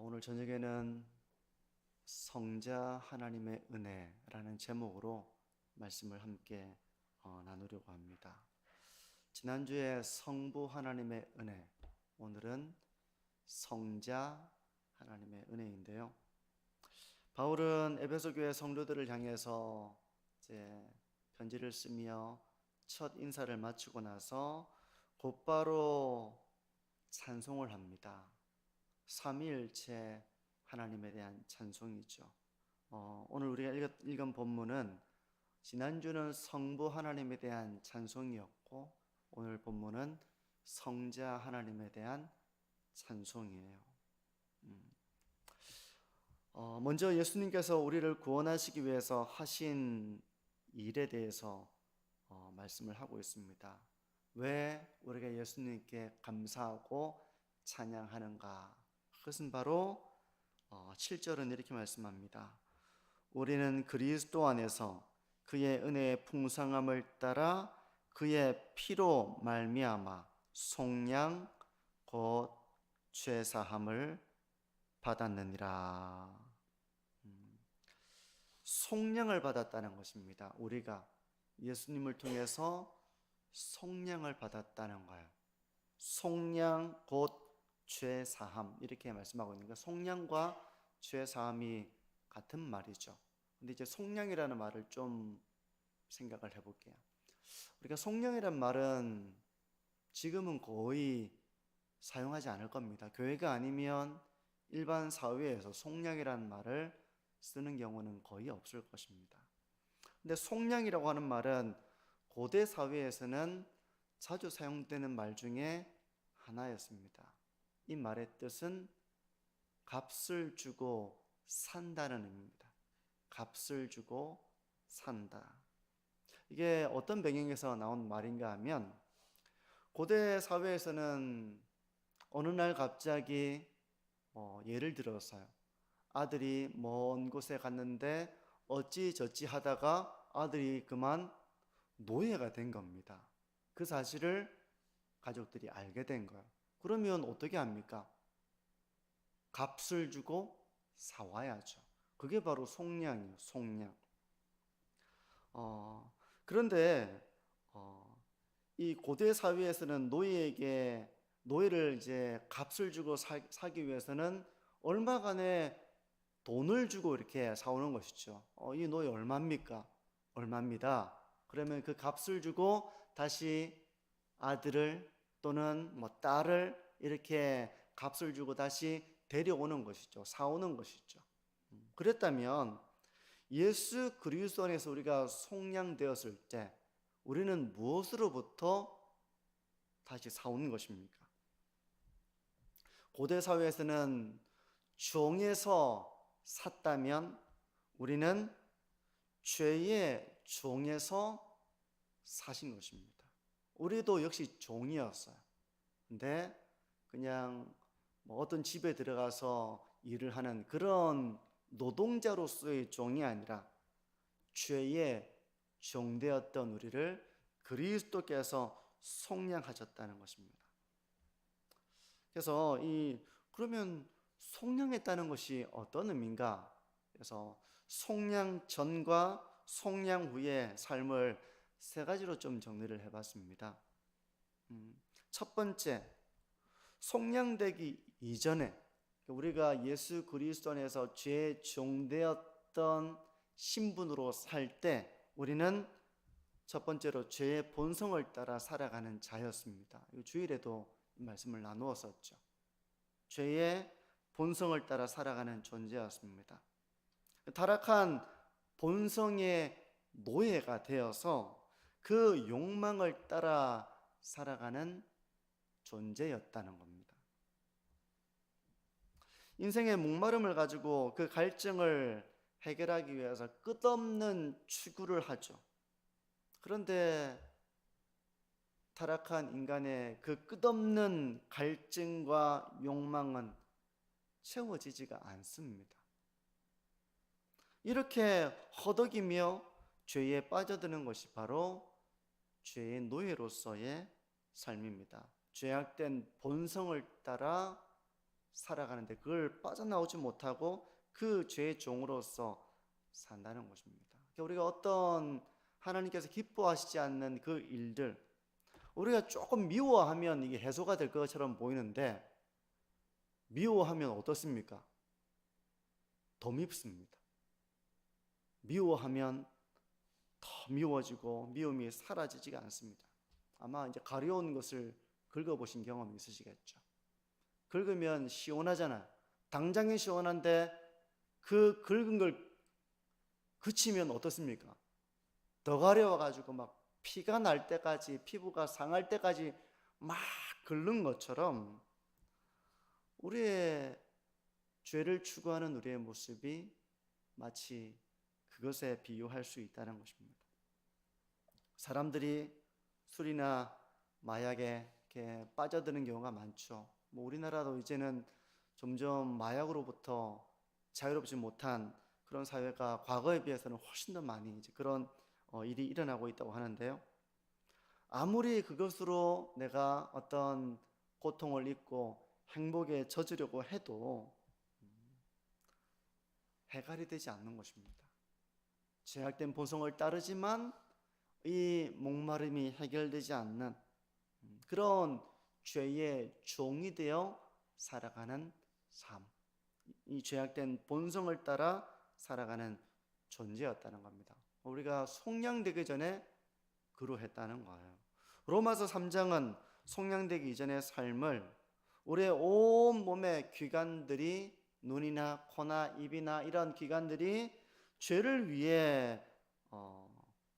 오늘 저녁에는 성자 하나님의 은혜라는 제목으로 말씀을 함께 나누려고 합니다. 지난주에 성부 하나님의 은혜, 오늘은 성자 하나님의 은혜인데요. 바울은 에베소 교회 성도들을 향해서 이제 편지를 쓰며 첫 인사를 마치고 나서 곧바로 찬송을 합니다. 삼위일체 하나님에 대한 찬송이죠. 오늘 우리가 읽은 본문은 지난주는 성부 하나님에 대한 찬송이었고 오늘 본문은 성자 하나님에 대한 찬송이에요. 먼저 예수님께서 우리를 구원하시기 위해서 하신 일에 대해서 말씀을 하고 있습니다. 왜 우리가 예수님께 감사하고 찬양하는가? 그것은 바로 7절은 이렇게 말씀합니다. 우리는 그리스도 안에서 그의 은혜의 풍성함을 따라 그의 피로 말미암아 속량 곧 죄사함을 받았느니라. 속량을 받았다는 것입니다. 우리가 예수님을 통해서 속량을 받았다는 거예요. 속량 곧 죄사함, 이렇게 말씀하고 있는 거예요. 속량과 죄사함이 같은 말이죠. 근데 이제 속량이라는 말을 좀 생각을 해볼게요. 우리가 속량이라는 말은 지금은 거의 사용하지 않을 겁니다. 교회가 아니면 일반 사회에서 속량이라는 말을 쓰는 경우는 거의 없을 것입니다. 근데 속량이라고 하는 말은 고대 사회에서는 자주 사용되는 말 중에 하나였습니다. 이 말의 뜻은 값을 주고 산다는 의미입니다. 값을 주고 산다. 이게 어떤 배경에서 나온 말인가 하면 고대 사회에서는 어느 날 갑자기 예를 들어서요. 아들이 먼 곳에 갔는데 어찌저찌 하다가 아들이 그만 노예가 된 겁니다. 그 사실을 가족들이 알게 된 거예요. 그러면 어떻게 합니까? 값을 주고 사와야죠. 그게 바로 속량이에요. 속량. 그런데 이 고대 사회에서는 노예를 이제 값을 주고 사기 위해서는 얼마간의 돈을 주고 이렇게 사오는 것이죠. 이 노예 얼마입니까? 얼마입니다. 그러면 그 값을 주고 다시 아들을 또는 딸을 이렇게 값을 주고 다시 데려오는 것이죠. 사오는 것이죠. 그랬다면 예수 그리스도 안에서 우리가 속량되었을 때 우리는 무엇으로부터 다시 사온 것입니까? 고대 사회에서는 종에서 샀다면 우리는 죄의 종에서 사신 것입니다. 우리도 역시 종이었어요. 근데 그냥 어떤 집에 들어가서 일을 하는 그런 노동자로서의 종이 아니라 죄의 종되었던 우리를 그리스도께서 속량하셨다는 것입니다. 그래서 그러면 속량했다는 것이 어떤 의미인가? 그래서 속량 전과 속량 후의 삶을 세 가지로 좀 정리를 해봤습니다. 첫 번째, 속량되기 이전에 우리가 예수 그리스도 안에서 죄의 종되었던 신분으로 살 때 우리는 첫 번째로 죄의 본성을 따라 살아가는 자였습니다. 주일에도 이 말씀을 나누었었죠. 죄의 본성을 따라 살아가는 존재였습니다. 타락한 본성의 노예가 되어서 그 욕망을 따라 살아가는 존재였다는 겁니다. 인생의 목마름을 가지고 그 갈증을 해결하기 위해서 끝없는 추구를 하죠. 그런데 타락한 인간의 그 끝없는 갈증과 욕망은 채워지지가 않습니다. 이렇게 허덕이며 죄에 빠져드는 것이 바로 죄의 노예로서의 삶입니다. 죄악된 본성을 따라 살아가는데 그걸 빠져나오지 못하고 그 죄의 종으로서 산다는 것입니다. 그러니까 우리가 어떤 하나님께서 기뻐하시지 않는 그 일들, 우리가 조금 미워하면 이게 해소가 될 것처럼 보이는데 미워하면 어떻습니까? 더 밉습니다. 미워하면 더 미워지고 미움이 사라지지가 않습니다. 아마 이제 가려운 것을 긁어보신 경험이 있으시겠죠. 긁으면 시원하잖아요. 당장에 시원한데 그 긁은 걸 그치면 어떻습니까? 더 가려워가지고 막 피가 날 때까지, 피부가 상할 때까지 막 긁는 것처럼 우리의 죄를 추구하는 우리의 모습이 마치 그것에 비유할 수 있다는 것입니다. 사람들이 술이나 마약에 이렇게 빠져드는 경우가 많죠. 우리나라도 이제는 점점 마약으로부터 자유롭지 못한 그런 사회가 과거에 비해서는 훨씬 더 많이 이제 그런 일이 일어나고 있다고 하는데요. 아무리 그것으로 내가 어떤 고통을 잊고 행복에 젖으려고 해도 해결이 되지 않는 것입니다. 제약된 본성을 따르지만 이 목마름이 해결되지 않는 그런 죄의 종이 되어 살아가는 삶, 이 죄악된 본성을 따라 살아가는 존재였다는 겁니다. 우리가 속량되기 전에 그러했다는 거예요. 로마서 3장은 속량되기 이전의 삶을 우리의 온 몸의 기관들이, 눈이나 코나 입이나 이런 기관들이 죄를 위해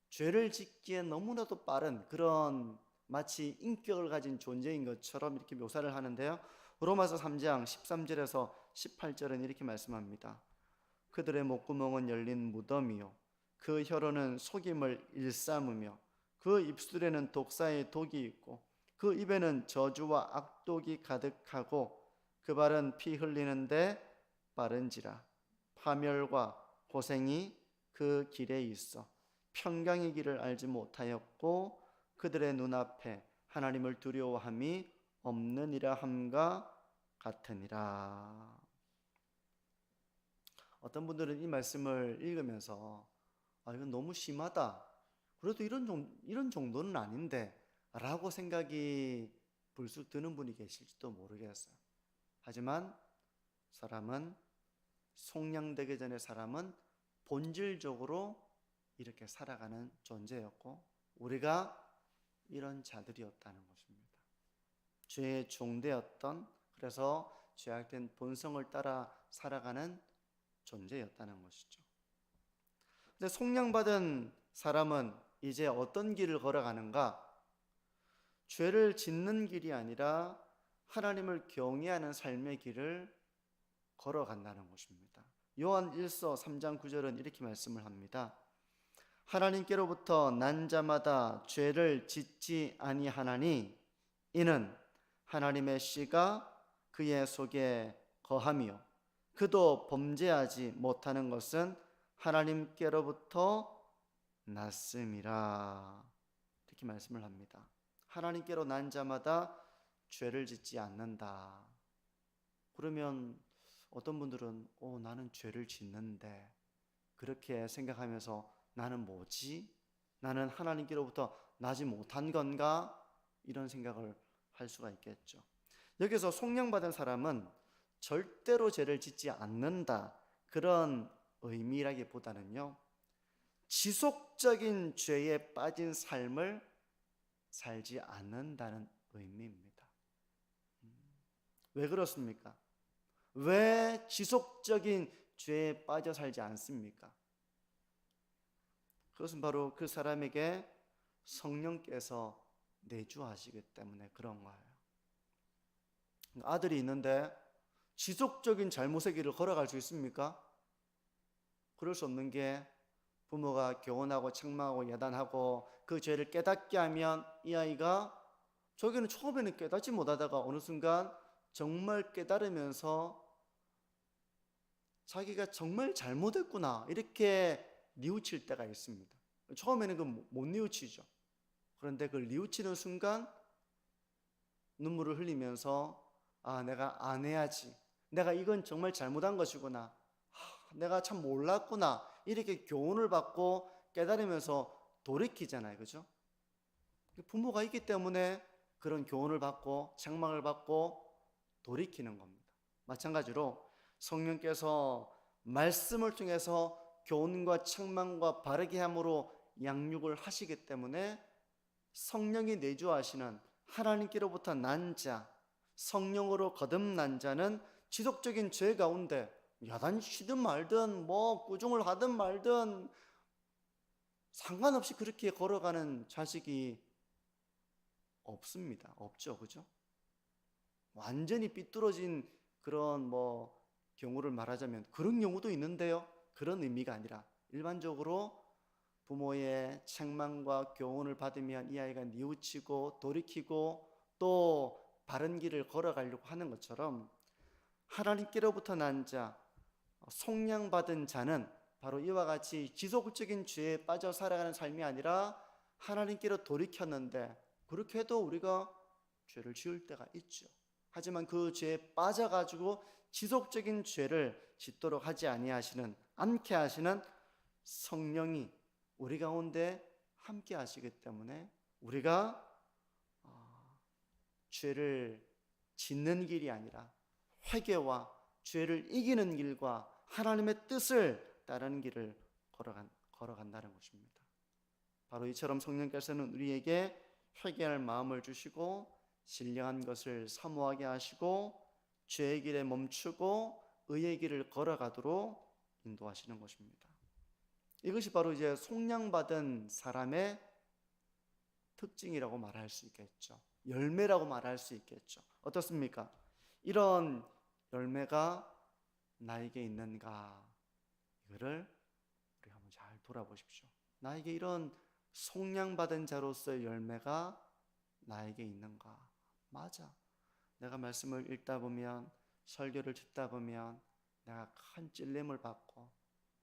죄를 짓기에 너무나도 빠른 그런 마치 인격을 가진 존재인 것처럼 이렇게 묘사를 하는데요. 로마서 3장 13절에서 18절은 이렇게 말씀합니다. 그들의 목구멍은 열린 무덤이요 그 혀로는 속임을 일삼으며 그 입술에는 독사의 독이 있고 그 입에는 저주와 악독이 가득하고 그 발은 피 흘리는데 빠른지라 파멸과 고생이 그 길에 있어 평강의 길을 알지 못하였고 그들의 눈앞에 하나님을 두려워함이 없느니라 함과 같으니라. 어떤 분들은 이 말씀을 읽으면서 이건 너무 심하다, 그래도 이런 정도는 아닌데 라고 생각이 불쑥 드는 분이 계실지도 모르겠어요. 하지만 속량되기 전에 사람은 본질적으로 이렇게 살아가는 존재였고 우리가 이런 자들이었다는 것입니다. 죄의 종되었던, 그래서 죄악된 본성을 따라 살아가는 존재였다는 것이죠. 근데 속량받은 사람은 이제 어떤 길을 걸어가는가? 죄를 짓는 길이 아니라 하나님을 경외하는 삶의 길을 걸어간다는 것입니다. 요한 1서 3장 9절은 이렇게 말씀을 합니다. 하나님께로부터 난 자마다 죄를 짓지 아니하나니 이는 하나님의 씨가 그의 속에 거함이요 그도 범죄하지 못하는 것은 하나님께로부터 났음이라. 이렇게 말씀을 합니다. 하나님께로 난 자마다 죄를 짓지 않는다. 그러면 어떤 분들은 나는 죄를 짓는데 그렇게 생각하면서 나는 뭐지? 나는 하나님께로부터 나지 못한 건가? 이런 생각을 할 수가 있겠죠. 여기서 속량받은 사람은 절대로 죄를 짓지 않는다, 그런 의미라기보다는요, 지속적인 죄에 빠진 삶을 살지 않는다는 의미입니다. 왜 그렇습니까? 왜 지속적인 죄에 빠져 살지 않습니까? 그것은 바로 그 사람에게 성령께서 내주하시기 때문에 그런 거예요. 아들이 있는데 지속적인 잘못의 길을 걸어갈 수 있습니까? 그럴 수 없는 게 부모가 교훈하고 책망하고 야단하고 그 죄를 깨닫게 하면 이 아이가 저기는 처음에는 깨닫지 못하다가 어느 순간 정말 깨달으면서 자기가 정말 잘못했구나 이렇게 뉘우칠 때가 있습니다. 처음에는 그 못 뉘우치죠. 그런데 그걸 뉘우치는 순간 눈물을 흘리면서 내가 안 해야지, 내가 이건 정말 잘못한 것이구나. 내가 참 몰랐구나. 이렇게 교훈을 받고 깨달으면서 돌이키잖아요. 그죠? 부모가 있기 때문에 그런 교훈을 받고 책망을 받고 돌이키는 겁니다. 마찬가지로 성령께서 말씀을 통해서 교훈과 책망과 바르게 함으로 양육을 하시기 때문에 성령이 내주하시는 하나님께로부터 난 자, 성령으로 거듭난 자는 지속적인 죄 가운데 야단치든 말든 뭐 꾸중을 하든 말든 상관없이 그렇게 걸어가는 자식이 없습니다. 없죠. 그죠? 완전히 삐뚤어진 그런 경우를 말하자면 그런 경우도 있는데요. 그런 의미가 아니라 일반적으로 부모의 책망과 교훈을 받으면 이 아이가 뉘우치고 돌이키고 또 바른 길을 걸어가려고 하는 것처럼 하나님께로부터 난 자, 속량받은 자는 바로 이와 같이 지속적인 죄에 빠져 살아가는 삶이 아니라 하나님께로 돌이켰는데 그렇게 해도 우리가 죄를 지을 때가 있죠. 하지만 그 죄에 빠져가지고 지속적인 죄를 짓도록 하지 않게 하시는 성령이 우리 가운데 함께 하시기 때문에 우리가 죄를 짓는 길이 아니라 회개와 죄를 이기는 길과 하나님의 뜻을 따르는 길을 걸어간다는 것입니다. 바로 이처럼 성령께서는 우리에게 회개할 마음을 주시고 신령한 것을 사모하게 하시고 죄의 길에 멈추고 의의 길을 걸어가도록 인도하시는 것입니다. 이것이 바로 이제 속량받은 사람의 특징이라고 말할 수 있겠죠. 열매라고 말할 수 있겠죠. 어떻습니까? 이런 열매가 나에게 있는가? 이거를 우리 한번 잘 돌아보십시오. 나에게 이런 속량받은 자로서의 열매가 나에게 있는가? 맞아. 내가 말씀을 읽다 보면, 설교를 듣다 보면 내가 큰 찔림을 받고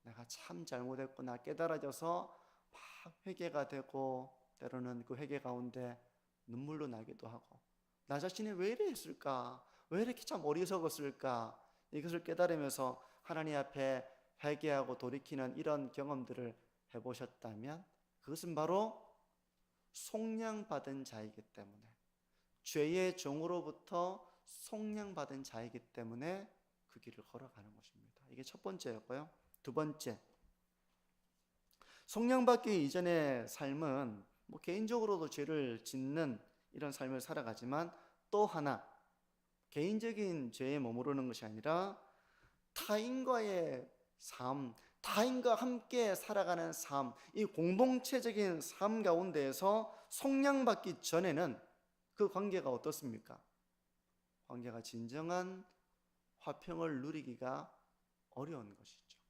내가 참 잘못했구나 깨달아져서 막 회개가 되고 때로는 그 회개 가운데 눈물로 나기도 하고 나 자신이 왜 이래 했을까? 왜 이렇게 참 어리석었을까? 이것을 깨달으면서 하나님 앞에 회개하고 돌이키는 이런 경험들을 해보셨다면 그것은 바로 속량받은 자이기 때문에 죄의 종으로부터 속량받은 자이기 때문에 그 길을 걸어가는 것입니다. 이게 첫 번째였고요. 두 번째, 속량받기 이전의 삶은 개인적으로도 죄를 짓는 이런 삶을 살아가지만 또 하나 개인적인 죄에 머무르는 것이 아니라 타인과의 삶, 타인과 함께 살아가는 삶, 이 공동체적인 삶 가운데에서 속량받기 전에는 그 관계가 어떻습니까? 관계가 진정한 화평을 누리기가 어려운 것이죠.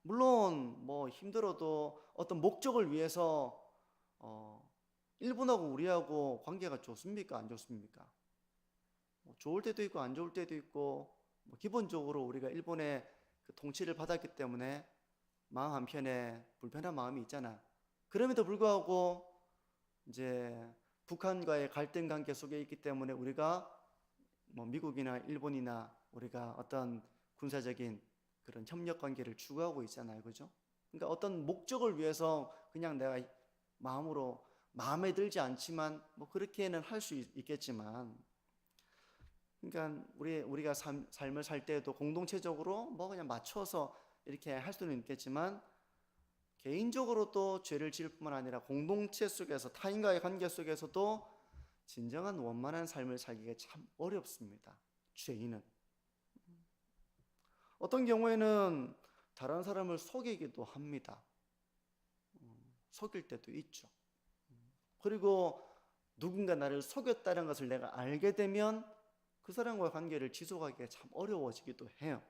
물론 힘들어도 어떤 목적을 위해서 일본하고 우리하고 관계가 좋습니까? 안 좋습니까? 좋을 때도 있고 안 좋을 때도 있고 기본적으로 우리가 일본의 그 통치를 받았기 때문에 마음 한편에 불편한 마음이 있잖아. 그럼에도 불구하고 이제 북한과의 갈등 관계 속에 있기 때문에 우리가 미국이나 일본이나 우리가 어떤 군사적인 그런 협력 관계를 추구하고 있잖아요. 그죠? 그러니까 어떤 목적을 위해서 그냥 내가 마음에 들지 않지만 그렇게는 할 수 있겠지만 그러니까 우리가 삶을 살 때도 공동체적으로 그냥 맞춰서 이렇게 할 수는 있겠지만 개인적으로도 죄를 지을 뿐만 아니라 공동체 속에서 타인과의 관계 속에서도 진정한 원만한 삶을 살기가 참 어렵습니다. 죄인은 어떤 경우에는 다른 사람을 속이기도 합니다. 속일 때도 있죠. 그리고 누군가 나를 속였다는 것을 내가 알게 되면 그 사람과의 관계를 지속하기가 참 어려워지기도 해요.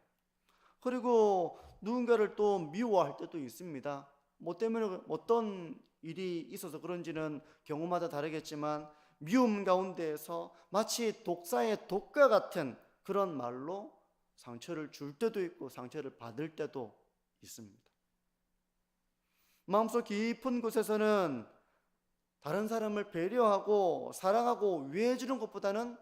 그리고 누군가를 또 미워할 때도 있습니다. 때문에 어떤 일이 있어서 그런지는 경우마다 다르겠지만 미움 가운데에서 마치 독사의 독과 같은 그런 말로 상처를 줄 때도 있고 상처를 받을 때도 있습니다. 마음속 깊은 곳에서는 다른 사람을 배려하고 사랑하고 위해 주는 것보다는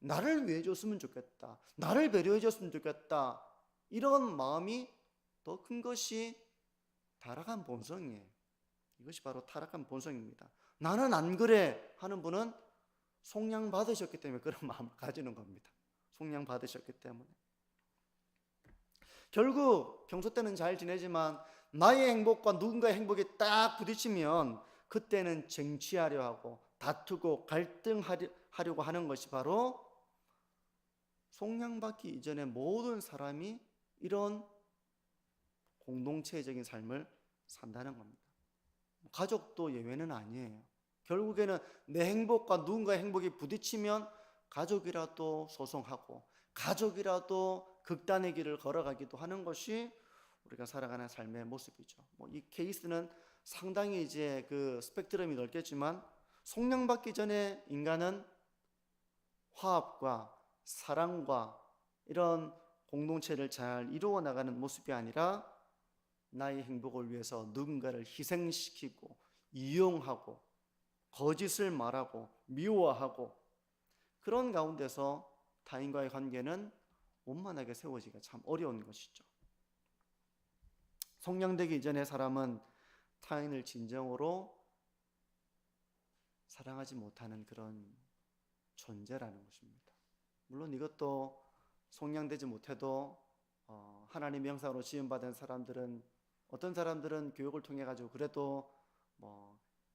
나를 위해 줬으면 좋겠다, 나를 배려해 줬으면 좋겠다, 이런 마음이 더 큰 것이 타락한 본성이에요. 이것이 바로 타락한 본성입니다. 나는 안 그래 하는 분은 속량 받으셨기 때문에 그런 마음을 가지는 겁니다. 속량 받으셨기 때문에. 결국 평소 때는 잘 지내지만 나의 행복과 누군가의 행복이 딱 부딪히면 그때는 쟁취하려 하고 다투고 갈등하려고 하는 것이 바로 속량받기 이전에 모든 사람이 이런 공동체적인 삶을 산다는 겁니다. 가족도 예외는 아니에요. 결국에는 내 행복과 누군가의 행복이 부딪히면 가족이라도 소송하고 가족이라도 극단의 길을 걸어가기도 하는 것이 우리가 살아가는 삶의 모습이죠. 이 케이스는 상당히 이제 그 스펙트럼이 넓겠지만 속량받기 전에 인간은 화합과 사랑과 이런 공동체를 잘 이루어 나가는 모습이 아니라 나의 행복을 위해서 누군가를 희생시키고 이용하고 거짓을 말하고 미워하고 그런 가운데서 타인과의 관계는 원만하게 세워지기가 참 어려운 것이죠. 속량되기 이전의 사람은 타인을 진정으로 사랑하지 못하는 그런 존재라는 것입니다. 물론 이것도 속량되지 못해도 하나님의 형상으로 지음받은 사람들은, 어떤 사람들은 교육을 통해 가지고 그래도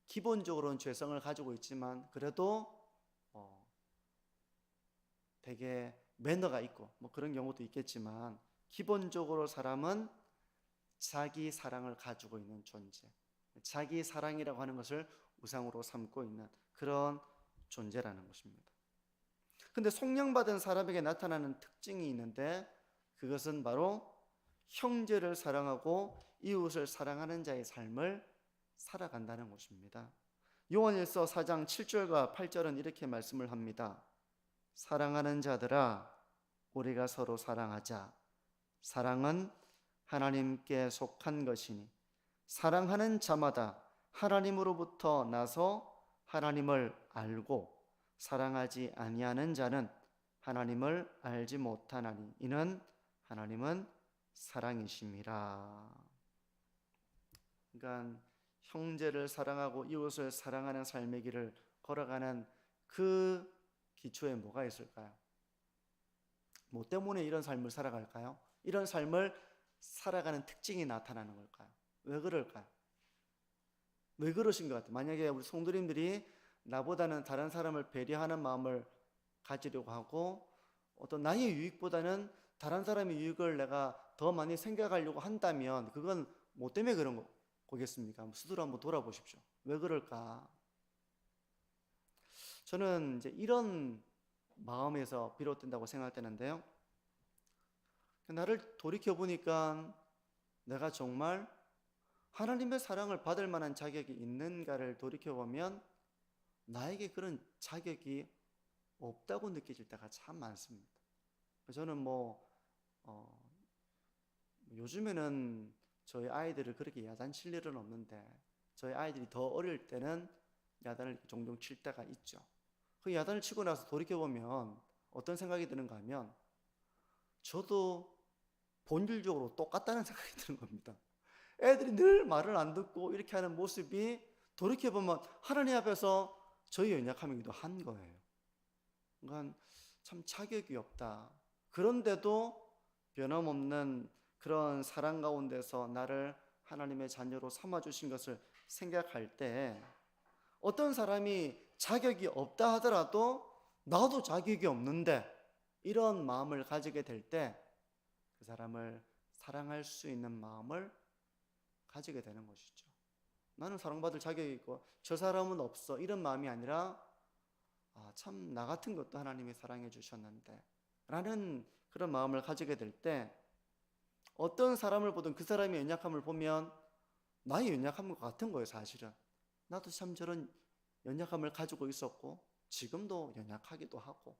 기본적으로는 죄성을 가지고 있지만 그래도 되게 매너가 있고 그런 경우도 있겠지만 기본적으로 사람은 자기 사랑을 가지고 있는 존재, 자기 사랑이라고 하는 것을 우상으로 삼고 있는 그런 존재라는 것입니다. 근데 속량받은 사람에게 나타나는 특징이 있는데 그것은 바로 형제를 사랑하고 이웃을 사랑하는 자의 삶을 살아간다는 것입니다. 요한일서 4장 7절과 8절은 이렇게 말씀을 합니다. 사랑하는 자들아, 우리가 서로 사랑하자. 사랑은 하나님께 속한 것이니 사랑하는 자마다 하나님으로부터 나서 하나님을 알고 사랑하지 아니하는 자는 하나님을 알지 못하나니 이는 하나님은 사랑이심이라. 그러니까 형제를 사랑하고 이웃을 사랑하는 삶의 길을 걸어가는 그 기초에 뭐가 있을까요? 뭐 때문에 이런 삶을 살아갈까요? 이런 삶을 살아가는 특징이 나타나는 걸까요? 왜 그럴까요? 왜 그러신 것 같아요? 만약에 우리 성도님들이 나보다는 다른 사람을 배려하는 마음을 가지려고 하고 어떤 나의 유익보다는 다른 사람의 유익을 내가 더 많이 생각하려고 한다면 그건 뭐 때문에 그런 거겠습니까? 스스로 한번 돌아보십시오. 왜 그럴까? 저는 이제 이런 마음에서 비롯된다고 생각되는데요. 나를 돌이켜보니까 내가 정말 하나님의 사랑을 받을 만한 자격이 있는가를 돌이켜보면 나에게 그런 자격이 없다고 느껴질 때가 참 많습니다. 저는 요즘에는 저희 아이들을 그렇게 야단칠 일은 없는데 저희 아이들이 더 어릴 때는 야단을 종종 칠 때가 있죠. 그 야단을 치고 나서 돌이켜보면 어떤 생각이 드는가 하면 저도 본질적으로 똑같다는 생각이 드는 겁니다. 애들이 늘 말을 안 듣고 이렇게 하는 모습이 돌이켜보면 하나님 앞에서 저희 연약함이기도 한 거예요. 그러니까 참 자격이 없다. 그런데도 변함없는 그런 사랑 가운데서 나를 하나님의 자녀로 삼아주신 것을 생각할 때 어떤 사람이 자격이 없다 하더라도 나도 자격이 없는데 이런 마음을 가지게 될 때 그 사람을 사랑할 수 있는 마음을 가지게 되는 것이죠. 나는 사랑받을 자격이 있고 저 사람은 없어 이런 마음이 아니라 참 나 같은 것도 하나님이 사랑해 주셨는데 라는 그런 마음을 가지게 될 때 어떤 사람을 보든 그 사람의 연약함을 보면 나의 연약함과 같은 거예요. 사실은 나도 참 저런 연약함을 가지고 있었고 지금도 연약하기도 하고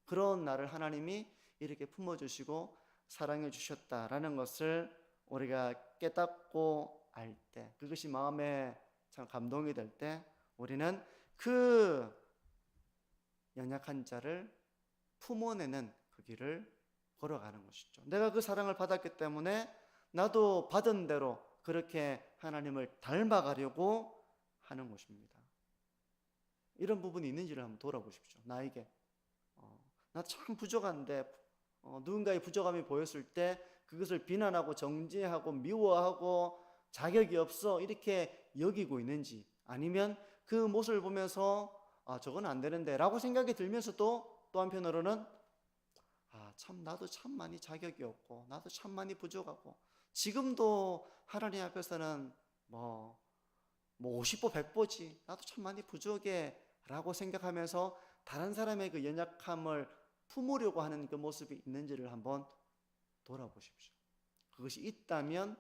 그런 나를 하나님이 이렇게 품어주시고 사랑해 주셨다라는 것을 우리가 깨닫고 알 때, 그것이 마음에 참 감동이 될 때 우리는 그 연약한 자를 품어내는 그 길을 걸어가는 것이죠. 내가 그 사랑을 받았기 때문에 나도 받은 대로 그렇게 하나님을 닮아가려고 하는 것입니다. 이런 부분이 있는지를 한번 돌아보십시오. 나에게 나 참 부족한데 누군가의 부족함이 보였을 때 그것을 비난하고 정죄하고 미워하고 자격이 없어 이렇게 여기고 있는지, 아니면 그 모습을 보면서 저건 안 되는데 라고 생각이 들면서도 또 한편으로는 참 나도 참 많이 자격이 없고 나도 참 많이 부족하고 지금도 하나님 앞에서는 뭐 50보 100보지 나도 참 많이 부족해 라고 생각하면서 다른 사람의 그 연약함을 품으려고 하는 그 모습이 있는지를 한번 돌아보십시오. 그것이 있다면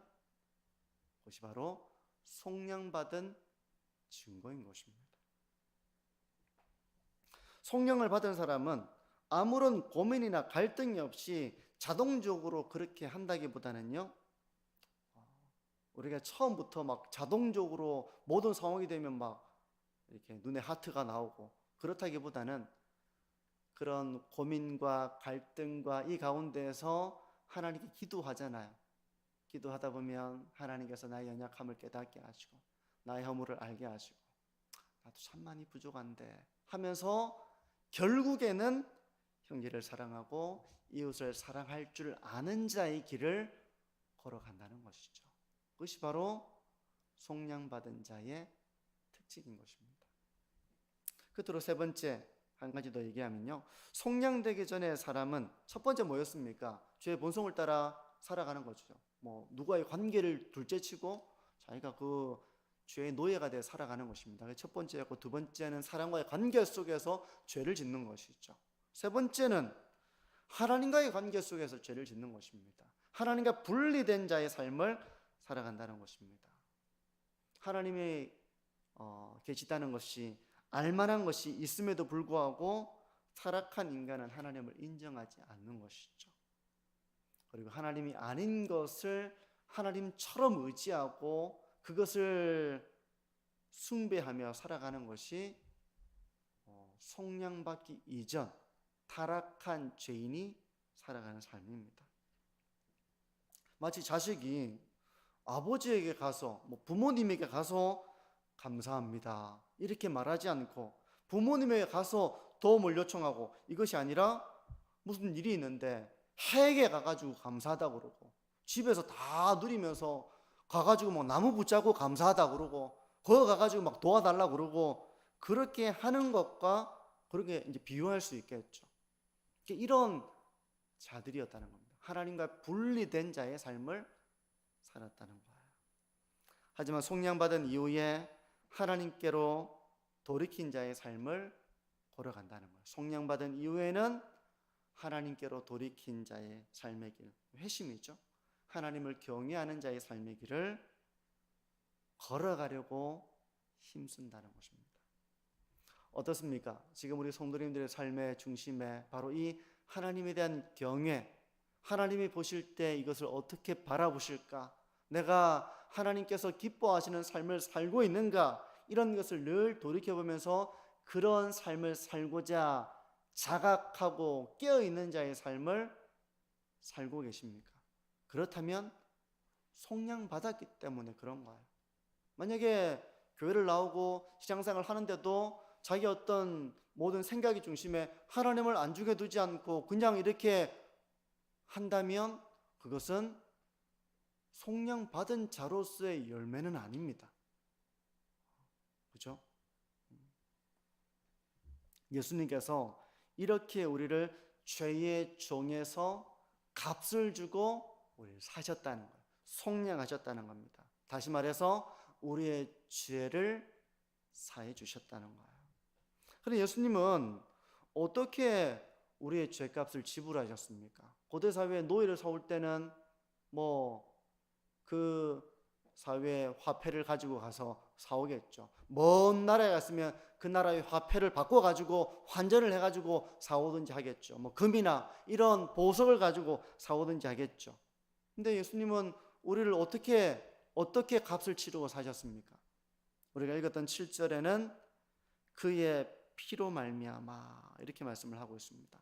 그것이 바로 속량받은 증거인 것입니다. 속량을 받은 사람은 아무런 고민이나 갈등이 없이 자동적으로 그렇게 한다기보다는요, 우리가 처음부터 막 자동적으로 모든 상황이 되면 막 이렇게 눈에 하트가 나오고 그렇다기보다는 그런 고민과 갈등과 이 가운데에서 하나님께 기도하잖아요. 기도하다 보면 하나님께서 나의 연약함을 깨닫게 하시고 나의 허물을 알게 하시고 나도 참 많이 부족한데 하면서 결국에는 형제를 사랑하고 이웃을 사랑할 줄 아는 자의 길을 걸어간다는 것이죠. 그것이 바로 속량받은 자의 특징인 것입니다. 끝으로 세 번째 한 가지 더 얘기하면요, 속량되기 전에 사람은 첫 번째 뭐였습니까? 죄의 본성을 따라 살아가는 거죠. 뭐 누구와의 관계를 둘째치고 자기가 그 죄의 노예가 되어 살아가는 것입니다. 첫 번째였고, 두 번째는 사람과의 관계 속에서 죄를 짓는 것이죠. 세 번째는 하나님과의 관계 속에서 죄를 짓는 것입니다. 하나님과 분리된 자의 삶을 살아간다는 것입니다. 하나님이 계시다는 것이 알만한 것이 있음에도 불구하고 타락한 인간은 하나님을 인정하지 않는 것이죠. 그리고 하나님이 아닌 것을 하나님처럼 의지하고 그것을 숭배하며 살아가는 것이 속량받기 이전 타락한 죄인이 살아가는 삶입니다. 마치 자식이 아버지에게 가서 부모님에게 가서 감사합니다 이렇게 말하지 않고 부모님에게 가서 도움을 요청하고 이것이 아니라 무슨 일이 있는데 해에게 가가지고 감사하다고 그러고 집에서 다 누리면서 가가지고 막 나무 붙잡고 감사하다고 그러고 거기 가가지고 막 도와달라고 그러고 그렇게 하는 것과 그렇게 이제 비유할 수 있겠죠. 이런 자들이었다는 겁니다. 하나님과 분리된 자의 삶을 살았다는 거예요. 하지만 속량받은 이후에 하나님께로 돌이킨 자의 삶을 걸어간다는 거예요. 속량받은 이후에는 하나님께로 돌이킨 자의 삶의 길, 회심이죠. 하나님을 경외하는 자의 삶의 길을 걸어가려고 힘쓴다는 것입니다. 어떻습니까? 지금 우리 성도님들의 삶의 중심에 바로 이 하나님에 대한 경외, 하나님이 보실 때 이것을 어떻게 바라보실까? 내가 하나님께서 기뻐하시는 삶을 살고 있는가? 이런 것을 늘 돌이켜보면서 그런 삶을 살고자 자각하고 깨어있는 자의 삶을 살고 계십니까? 그렇다면 속량받았기 때문에 그런 거예요. 만약에 교회를 나오고 신앙생활을 하는데도 자기 어떤 모든 생각이 중심에 하나님을 안중에 두지 않고 그냥 이렇게 한다면 그것은 속량받은 자로서의 열매는 아닙니다. 그렇죠? 예수님께서 이렇게 우리를 죄의 종에서 값을 주고 우리를 사셨다는 거예요. 속량하셨다는 겁니다. 다시 말해서 우리의 죄를 사해 주셨다는 거예요. 그런데 예수님은 어떻게 우리의 죄값을 지불하셨습니까? 고대 사회에 노예를 사올 때는 그 사회의 화폐를 가지고 가서 사오겠죠. 먼 나라에 갔으면 그 나라의 화폐를 바꿔가지고 환전을 해가지고 사오든지 하겠죠. 금이나 이런 보석을 가지고 사오든지 하겠죠. 근데 예수님은 우리를 어떻게 값을 치르고 사셨습니까? 우리가 읽었던 7절에는 그의 피로 말미암아 이렇게 말씀을 하고 있습니다.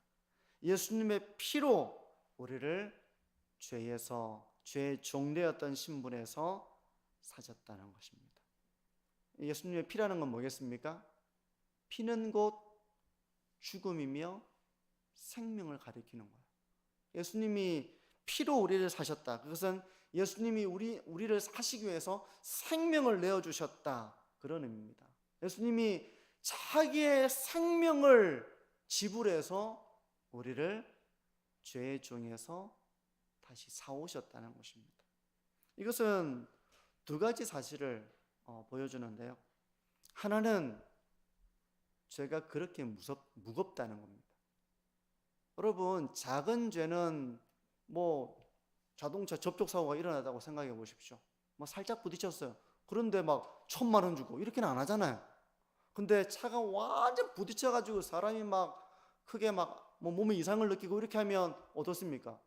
예수님의 피로 우리를 죄의 종되었던 신분에서 사셨다는 것입니다. 예수님의 피라는 건 뭐겠습니까? 피는 곧 죽음이며 생명을 가리키는 거예요. 예수님이 피로 우리를 사셨다. 그것은 예수님이 우리를 사시기 위해서 생명을 내어주셨다. 그런 의미입니다. 예수님이 자기의 생명을 지불해서 우리를 죄의 종에서 다시 사오셨다는 것입니다. 이것은 두 가지 사실을 보여주는데요. 하나는 죄가 그렇게 무겁다는 겁니다. 여러분, 작은 죄는 자동차 접촉사고가 일어나다고 생각해 보십시오. 살짝 부딪혔어요. 그런데 1,000,000원 주고 이렇게는 안 하잖아요. 근데 차가 완전 부딪혀가지고 사람이 크게 몸에 이상을 느끼고 이렇게 하면 어떻습니까?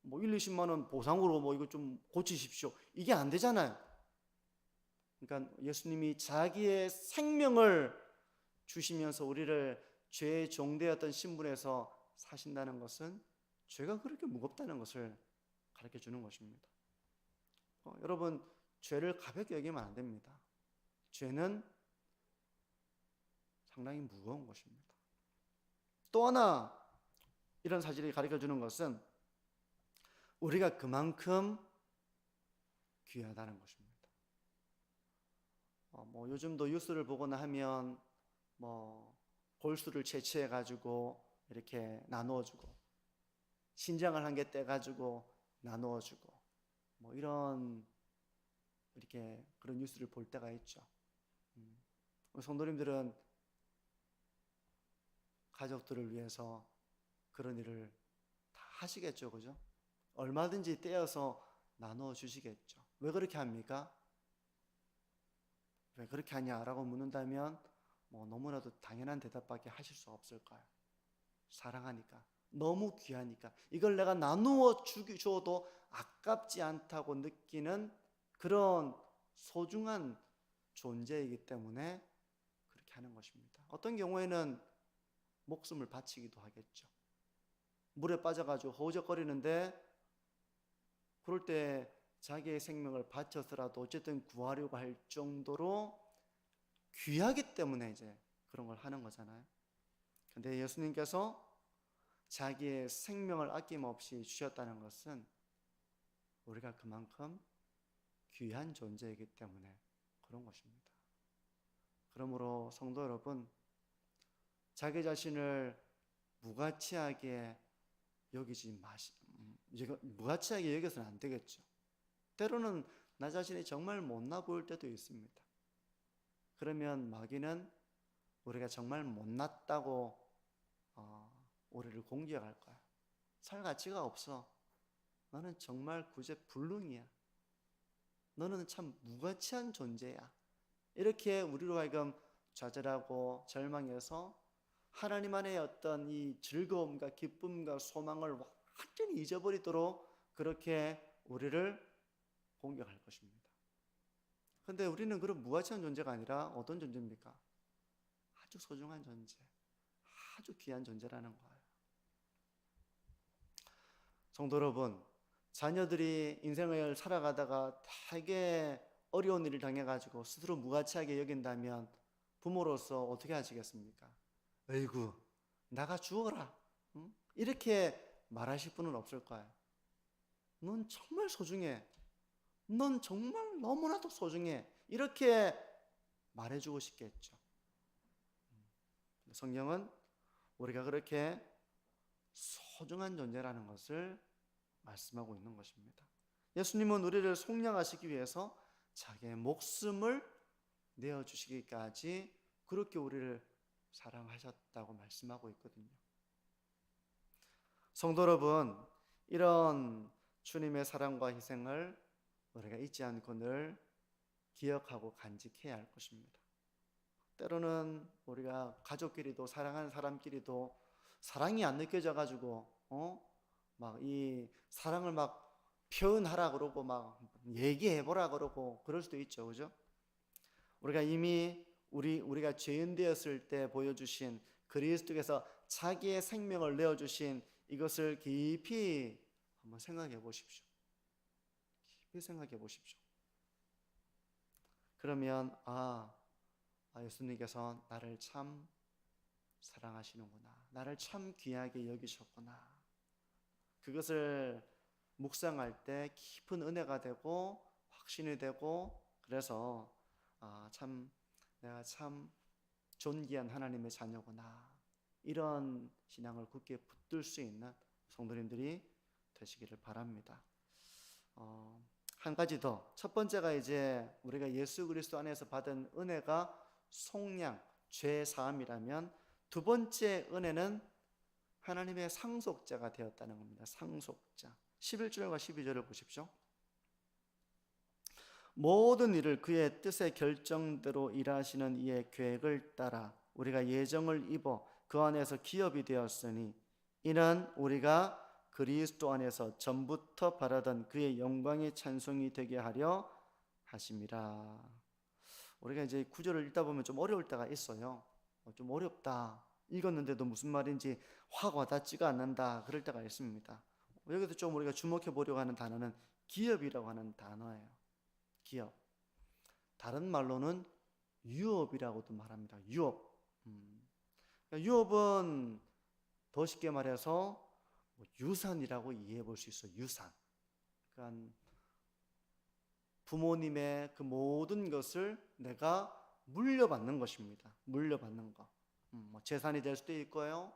1, 20만 원 보상으로 이거 좀 고치십시오. 이게 안 되잖아요. 그러니까 예수님이 자기의 생명을 주시면서 우리를 죄의 종되었던 신분에서 사신다는 것은 죄가 그렇게 무겁다는 것을 가르쳐 주는 것입니다. 여러분, 죄를 가볍게 여기면 안 됩니다. 죄는 상당히 무거운 것입니다. 또 하나 이런 사실이 가르쳐 주는 것은 우리가 그만큼 귀하다는 것입니다. 요즘도 뉴스를 보거나 하면 골수를 채취해 가지고 이렇게 나누어 주고 신장을 한 개 떼 가지고 나누어 주고 이런 이렇게 그런 뉴스를 볼 때가 있죠. 성도님들은 가족들을 위해서 그런 일을 다 하시겠죠, 그죠? 얼마든지 떼어서 나누어 주시겠죠. 왜 그렇게 합니까? 왜 그렇게 하냐라고 묻는다면 너무나도 당연한 대답밖에 하실 수 없을 거예요. 사랑하니까, 너무 귀하니까, 이걸 내가 나누어 줘도 아깝지 않다고 느끼는 그런 소중한 존재이기 때문에 그렇게 하는 것입니다. 어떤 경우에는 목숨을 바치기도 하겠죠. 물에 빠져가지고 허우적거리는데 그럴 때 자기의 생명을 바쳐서라도 어쨌든 구하려고 할 정도로 귀하기 때문에 이제 그런 걸 하는 거잖아요. 근데 예수님께서 자기의 생명을 아낌없이 주셨다는 것은 우리가 그만큼 귀한 존재이기 때문에 그런 것입니다. 그러므로 성도 여러분, 자기 자신을 무가치하게 무가치하게 여겨서는 안 되겠죠. 때로는 나 자신이 정말 못나 보일 때도 있습니다. 그러면 마귀는 우리가 정말 못났다고 우리를 공격할 거야. 살 가치가 없어. 너는 정말 구제불능이야. 너는 참 무가치한 존재야. 이렇게 우리로 하여금 좌절하고 절망해서 하나님 안에 어떤 이 즐거움과 기쁨과 소망을 완전히 잊어버리도록 그렇게 우리를 공격할 것입니다. 그런데 우리는 그런 무가치한 존재가 아니라 어떤 존재입니까? 아주 소중한 존재, 아주 귀한 존재라는 거예요. 성도 여러분, 자녀들이 인생을 살아가다가 되게 어려운 일을 당해가지고 스스로 무가치하게 여긴다면 부모로서 어떻게 하시겠습니까? 에이구, 나가 죽어라. 응? 이렇게 말하실 분은 없을 거예요. 넌 정말 소중해. 넌 정말 너무나도 소중해. 이렇게 말해주고 싶겠죠. 성경은 우리가 그렇게 소중한 존재라는 것을 말씀하고 있는 것입니다. 예수님은 우리를 속량하시기 위해서 자기의 목숨을 내어주시기까지 그렇게 우리를 사랑하셨다고 말씀하고 있거든요. 성도 여러분, 이런 주님의 사랑과 희생을 우리가 잊지 않고 늘 기억하고 간직해야 할 것입니다. 때로는 우리가 가족끼리도 사랑하는 사람끼리도 사랑이 안 느껴져 가지고 이 사랑을 표현하라 그러고 얘기해 보라 그러고 그럴 수도 있죠, 그죠? 우리가 이미 우리가 죄인 되었을 때 보여주신 그리스도께서 자기의 생명을 내어주신 이것을 깊이 한번 생각해 보십시오. 깊이 생각해 보십시오. 그러면 예수님께서 나를 참 사랑하시는구나. 나를 참 귀하게 여기셨구나. 그것을 묵상할 때 깊은 은혜가 되고 확신이 되고, 그래서 내가 참 존귀한 하나님의 자녀구나, 이런 신앙을 굳게 붙들 수 있는 성도님들이 되시기를 바랍니다. 한 가지 더, 첫 번째가 이제 우리가 예수 그리스도 안에서 받은 은혜가 속량, 죄 사함이라면, 두 번째 은혜는 하나님의 상속자가 되었다는 겁니다. 상속자. 11절과 12절을 보십시오. 모든 일을 그의 뜻의 결정대로 일하시는 이의 계획을 따라 우리가 예정을 입어 그 안에서 기업이 되었으니, 이는 우리가 그리스도 안에서 전부터 바라던 그의 영광의 찬송이 되게 하려 하심이라. 우리가 이제 구절을 읽다 보면 좀 어려울 때가 있어요. 좀 어렵다, 읽었는데도 무슨 말인지 확 와닿지가 않는다, 그럴 때가 있습니다. 여기서 좀 우리가 주목해 보려고 하는 단어는 기업이라고 하는 단어예요. 기업. 다른 말로는 유업이라고도 말합니다. 유업. 유업은 더 쉽게 말해서 유산이라고 이해해 볼 수 있어요. 유산. 그러니까 부모님의 그 모든 것을 내가 물려받는 것입니다. 물려받는 거. 재산이 될 수도 있고요,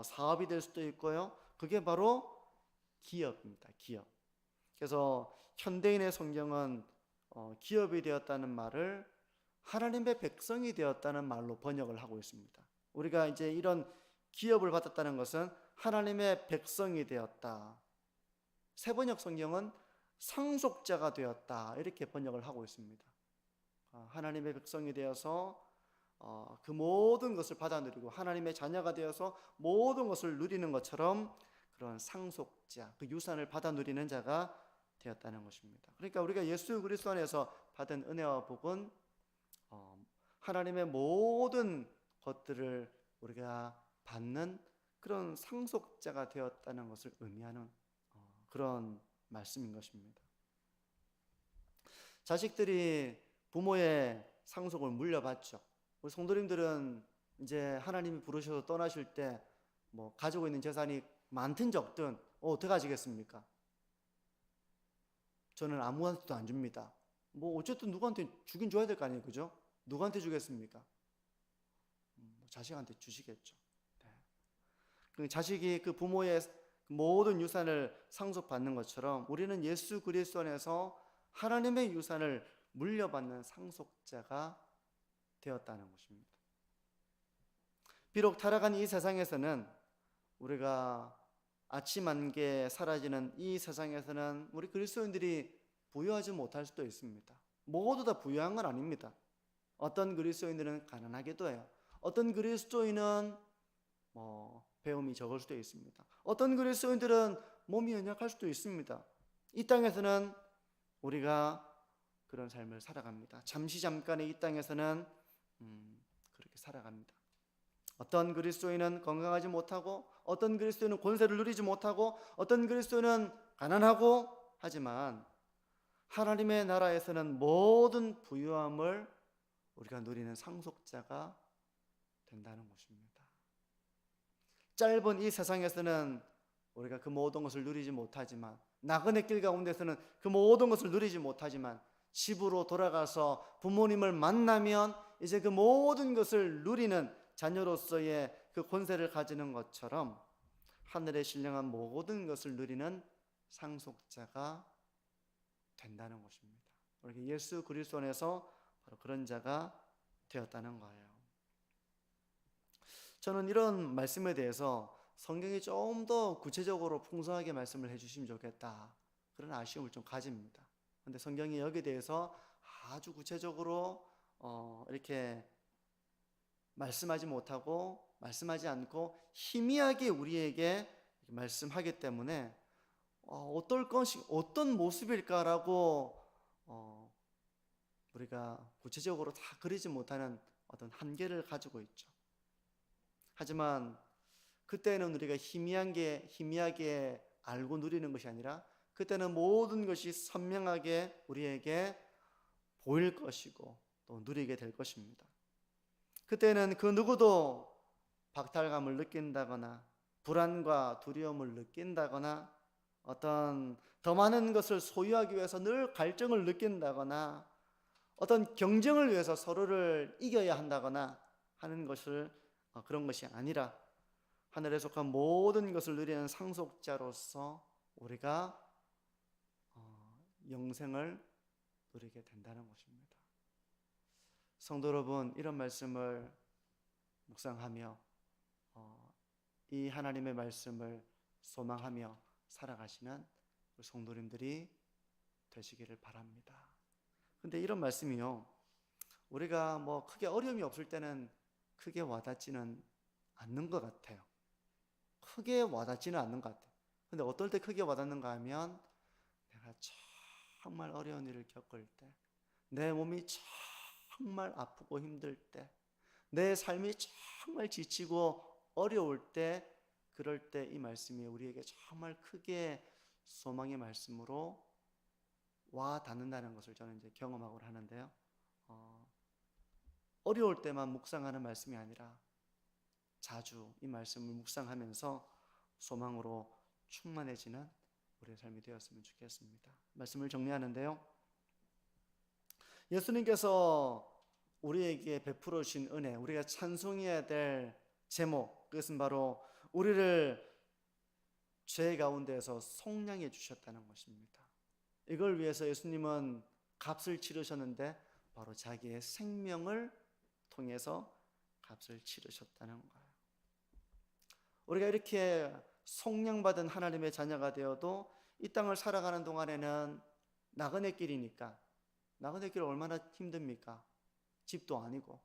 사업이 될 수도 있고요. 그게 바로 기업입니다. 기업. 그래서 현대인의 성경은 기업이 되었다는 말을 하나님의 백성이 되었다는 말로 번역을 하고 있습니다. 우리가 이제 이런 기업을 받았다는 것은 하나님의 백성이 되었다. 새번역 성경은 상속자가 되었다, 이렇게 번역을 하고 있습니다. 하나님의 백성이 되어서 그 모든 것을 받아 누리고 하나님의 자녀가 되어서 모든 것을 누리는 것처럼 그런 상속자, 그 유산을 받아 누리는 자가 되었다는 것입니다. 그러니까 우리가 예수 그리스도 안에서 받은 은혜와 복은 하나님의 모든 것들을 우리가 받는 그런 상속자가 되었다는 것을 의미하는 그런 말씀인 것입니다. 자식들이 부모의 상속을 물려받죠. 우리 성도님들은 이제 하나님이 부르셔서 떠나실 때 가지고 있는 재산이 많든 적든 어떻게 하시겠습니까? 저는 아무한테도 안 줍니다. 어쨌든 누구한테 주긴 줘야 될 거 아니에요, 그죠? 누구한테 주겠습니까? 자식한테 주시겠죠. 네. 자식이 그 부모의 모든 유산을 상속받는 것처럼 우리는 예수 그리스도 안에서 하나님의 유산을 물려받는 상속자가 되었다는 것입니다. 비록 타락한 이 세상에서는, 우리가 아침 안개 사라지는 이 세상에서는 우리 그리스도인들이 부유하지 못할 수도 있습니다. 모두 다 부유한 건 아닙니다. 어떤 그리스도인들은 가난하기도 해요. 어떤 그리스도인은 배움이 적을 수도 있습니다. 어떤 그리스도인들은 몸이 연약할 수도 있습니다. 이 땅에서는 우리가 그런 삶을 살아갑니다. 잠깐의 이 땅에서는 그렇게 살아갑니다. 어떤 그리스도인은 건강하지 못하고, 어떤 그리스도인은 권세를 누리지 못하고, 어떤 그리스도인은 가난하고, 하지만 하나님의 나라에서는 모든 부유함을 우리가 누리는 상속자가 된다는 것입니다. 짧은 이 세상에서는 우리가 그 모든 것을 누리지 못하지만, 나그네 길 가운데서는 그 모든 것을 누리지 못하지만, 집으로 돌아가서 부모님을 만나면 이제 그 모든 것을 누리는 자녀로서의 그 권세를 가지는 것처럼 하늘에 신령한 모든 것을 누리는 상속자가 된다는 것입니다. 우리 예수 그리스도 안에서 바로 그런 자가 되었다는 거예요. 저는 이런 말씀에 대해서 성경이 좀 더 구체적으로 풍성하게 말씀을 해주시면 좋겠다, 그런 아쉬움을 좀 가집니다. 그런데 성경이 여기에 대해서 아주 구체적으로 이렇게 말씀하지 못하고, 말씀하지 않고 희미하게 우리에게 말씀하기 때문에 어떤 모습일까라고 우리가 구체적으로 다 그리지 못하는 어떤 한계를 가지고 있죠. 하지만 그때는 우리가 희미하게 알고 누리는 것이 아니라 그때는 모든 것이 선명하게 우리에게 보일 것이고 또 누리게 될 것입니다. 그때는 그 누구도 박탈감을 느낀다거나 불안과 두려움을 느낀다거나 어떤 더 많은 것을 소유하기 위해서 늘 갈증을 느낀다거나 어떤 경쟁을 위해서 서로를 이겨야 한다거나 하는 것을 그런 것이 아니라 하늘에 속한 모든 것을 누리는 상속자로서 우리가 영생을 누리게 된다는 것입니다. 성도 여러분, 이런 말씀을 묵상하며 이 하나님의 말씀을 소망하며 살아가시는 우리 성도님들이 되시기를 바랍니다. 근데 이런 말씀이요, 우리가 뭐 크게 어려움이 없을 때는 크게 와닿지는 않는 것 같아요. 크게 와닿지는 않는 것 같아요. 근데 어떨 때 크게 와닿는가 하면 내가 정말 어려운 일을 겪을 때, 내 몸이 정말 아프고 힘들 때, 내 삶이 정말 지치고 어려울 때, 그럴 때 이 말씀이 우리에게 정말 크게 소망의 말씀으로 와 닿는다는 것을 저는 이제 경험하고 하는데요. 어려울 때만 묵상하는 말씀이 아니라 자주 이 말씀을 묵상하면서 소망으로 충만해지는 우리의 삶이 되었으면 좋겠습니다. 말씀을 정리하는데요. 예수님께서 우리에게 베풀어 주신 은혜, 우리가 찬송해야 될 제목, 그것은 바로 우리를 죄 가운데에서 속량해 주셨다는 것입니다. 이걸 위해서 예수님은 값을 치르셨는데 바로 자기의 생명을 통해서 값을 치르셨다는 거예요. 우리가 이렇게 속량받은 하나님의 자녀가 되어도 이 땅을 살아가는 동안에는 나그네 길이니까, 나그네 길 얼마나 힘듭니까? 집도 아니고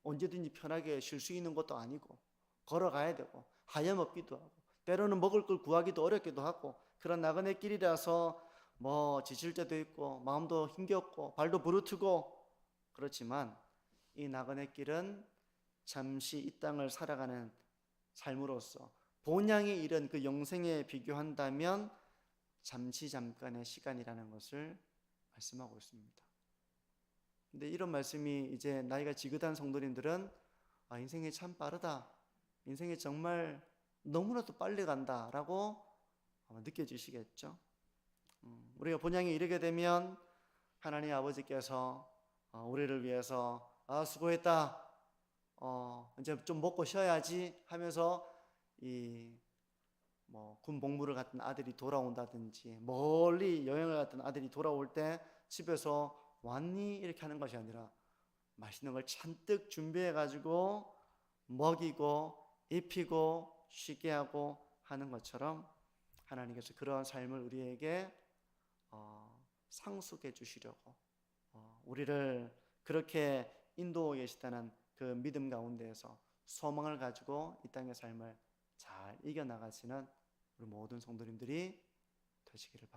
언제든지 편하게 쉴 수 있는 것도 아니고 걸어가야 되고 하염없기도 하고 때로는 먹을 걸 구하기도 어렵기도 하고 그런 나그네 길이라서 뭐 지칠 때도 있고 마음도 힘겹고 발도 부르트고 그렇지만 이 나그네 길은 잠시 이 땅을 살아가는 삶으로서 본향에 이른 그 영생에 비교한다면 잠깐의 시간이라는 것을 말씀하고 있습니다. 근데 이런 말씀이 이제 나이가 지긋한 성도님들은 인생이 참 빠르다, 인생이 정말 너무나도 빨리 간다라고 아마 느껴지시겠죠. 우리가 본향에 이르게 되면 하나님 아버지께서 우리를 위해서 수고했다, 이제 좀 먹고 쉬어야지 하면서 군 복무를 갔던 아들이 돌아온다든지 멀리 여행을 갔던 아들이 돌아올 때 집에서 왔니? 이렇게 하는 것이 아니라 맛있는 걸 잔뜩 준비해 가지고 먹이고 입히고 쉬게 하고 하는 것처럼 하나님께서 그러한 삶을 우리에게 상속해 주시려고 우리를 그렇게 인도하고 계시다는 그 믿음 가운데에서 소망을 가지고 이 땅의 삶을 잘 이겨나가시는 우리 모든 성도님들이 되시기를 바랍니다.